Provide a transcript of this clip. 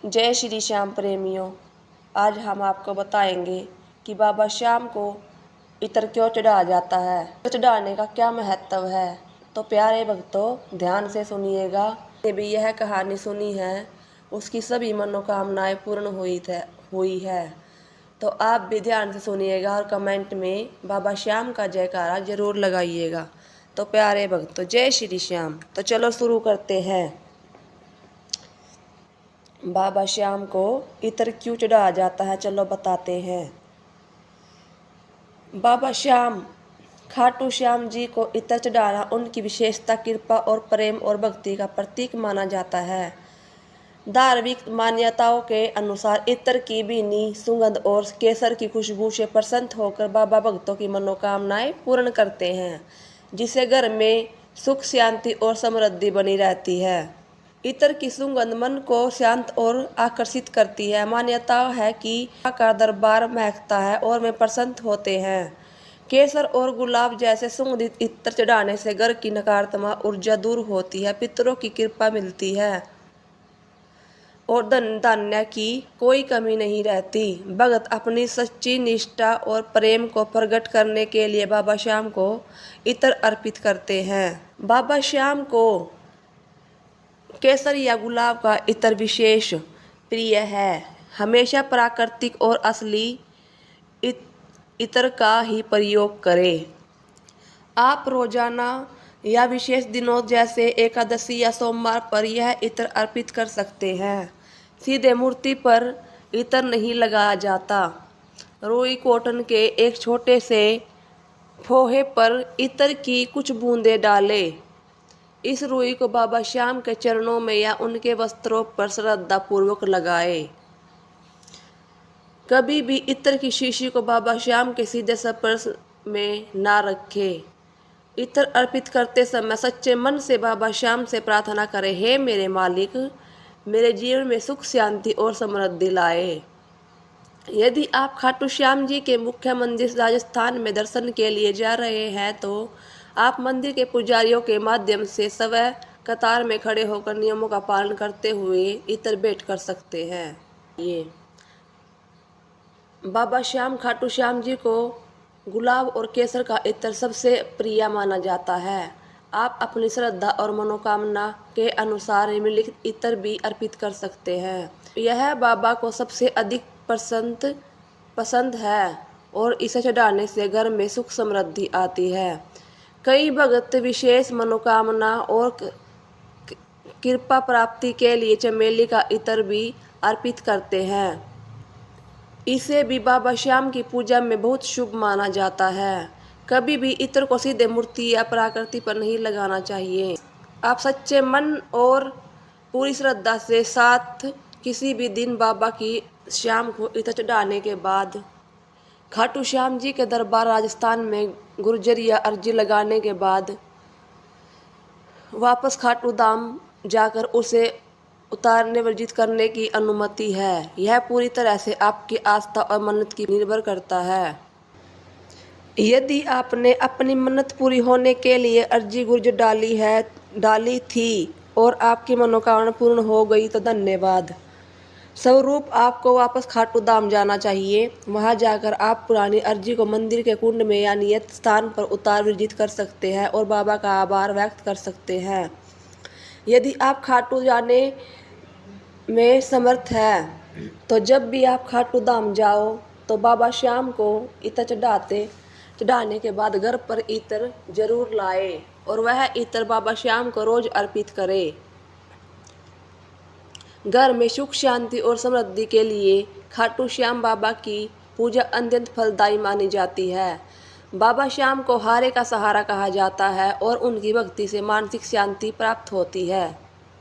जय श्री श्याम प्रेमियों, आज हम आपको बताएंगे कि बाबा श्याम को इत्र क्यों चढ़ाया जाता है, चढ़ाने का क्या महत्व है। तो प्यारे भक्तों, ध्यान से सुनिएगा। ने भी यह कहानी सुनी है, उसकी सभी मनोकामनाएं पूर्ण हुई है। तो आप भी ध्यान से सुनिएगा और कमेंट में बाबा श्याम का जयकारा जरूर लगाइएगा। तो प्यारे भक्तों, जय श्री श्याम। तो चलो शुरू करते हैं। बाबा श्याम को इत्र क्यों चढ़ाया जाता है, चलो बताते हैं। बाबा श्याम, खाटू श्याम जी को इत्र चढ़ाना उनकी विशेषता, कृपा और प्रेम और भक्ति का प्रतीक माना जाता है। धार्मिक मान्यताओं के अनुसार इत्र की भीनी सुगंध और केसर की खुशबू से प्रसन्न होकर बाबा भक्तों की मनोकामनाएं पूर्ण करते हैं, जिससे घर में सुख, शांति और समृद्धि बनी रहती है। इत्र की सुगंध मन को शांत और आकर्षित करती है। मान्यता है कि का दरबार महकता है और वे प्रसन्न होते हैं। केसर और गुलाब जैसे सुगंधित इत्र चढ़ाने से घर की नकारात्मक ऊर्जा दूर होती है, पितरों की कृपा मिलती है और धन धान्य की कोई कमी नहीं रहती। भगत अपनी सच्ची निष्ठा और प्रेम को प्रकट करने के लिए बाबा श्याम को इत्र अर्पित करते हैं। बाबा श्याम को केसर या गुलाब का इत्र विशेष प्रिय है। हमेशा प्राकृतिक और असली इत्र का ही प्रयोग करें। आप रोजाना या विशेष दिनों जैसे एकादशी या सोमवार पर यह इत्र अर्पित कर सकते हैं। सीधे मूर्ति पर इत्र नहीं लगाया जाता। रुई कॉटन के एक छोटे से फोहे पर इत्र की कुछ बूंदें डालें। इस रुई को बाबा श्याम के चरणों में या उनके वस्त्रों पर श्रद्धा पूर्वक लगाएं। कभी भी इत्र की शीशी को बाबा श्याम के सीधे स्पर्श में ना रखें। इत्र अर्पित करते समय सच्चे मन से बाबा श्याम से प्रार्थना करें, हे मेरे मालिक, मेरे जीवन में सुख, शांति और समृद्धि लाए। यदि आप खाटू श्याम जी के मुख्य मंदिर राजस्थान में दर्शन के लिए जा रहे हैं तो आप मंदिर के पुजारियों के माध्यम से स्वयं कतार में खड़े होकर नियमों का पालन करते हुए इत्र भेंट कर सकते हैं। ये बाबा श्याम, खाटू श्याम जी को गुलाब और केसर का इत्र सबसे प्रिय माना जाता है। आप अपनी श्रद्धा और मनोकामना के अनुसार निम्नलिखित इत्र भी अर्पित कर सकते हैं। यह बाबा को सबसे अधिक पसंद है और इसे चढ़ाने से घर में सुख समृद्धि आती है। कई भक्त विशेष मनोकामना और कृपा प्राप्ति के लिए चमेली का इत्र भी अर्पित करते हैं। इसे भी बाबा श्याम की पूजा में बहुत शुभ माना जाता है। कभी भी इत्र को सीधे मूर्ति या प्रकृति पर नहीं लगाना चाहिए। आप सच्चे मन और पूरी श्रद्धा से साथ किसी भी दिन बाबा की श्याम को इत्र चढ़ाने के बाद खाटू श्याम जी के दरबार राजस्थान में गुर्जर या अर्जी लगाने के बाद वापस खाटू धाम जाकर उसे उतारने वर्जित करने की अनुमति है। यह पूरी तरह से आपकी आस्था और मन्नत की निर्भर करता है। यदि आपने अपनी मन्नत पूरी होने के लिए अर्जी गुर्जर डाली थी और आपकी मनोकामना पूर्ण हो गई तो धन्यवाद स्वरूप आपको वापस खाटू धाम जाना चाहिए। वहां जाकर आप पुरानी अर्जी को मंदिर के कुंड में या नियत स्थान पर उतार विर्जित कर सकते हैं और बाबा का आभार व्यक्त कर सकते हैं। यदि आप खाटू जाने में समर्थ हैं तो जब भी आप खाटू धाम जाओ तो बाबा श्याम को इत्र चढ़ाने के बाद घर पर इत्र जरूर लाए और वह इत्र बाबा श्याम को रोज अर्पित करें। घर में सुख, शांति और समृद्धि के लिए खाटू श्याम बाबा की पूजा अत्यंत फलदायी मानी जाती है। बाबा श्याम को हारे का सहारा कहा जाता है और उनकी भक्ति से मानसिक शांति प्राप्त होती है।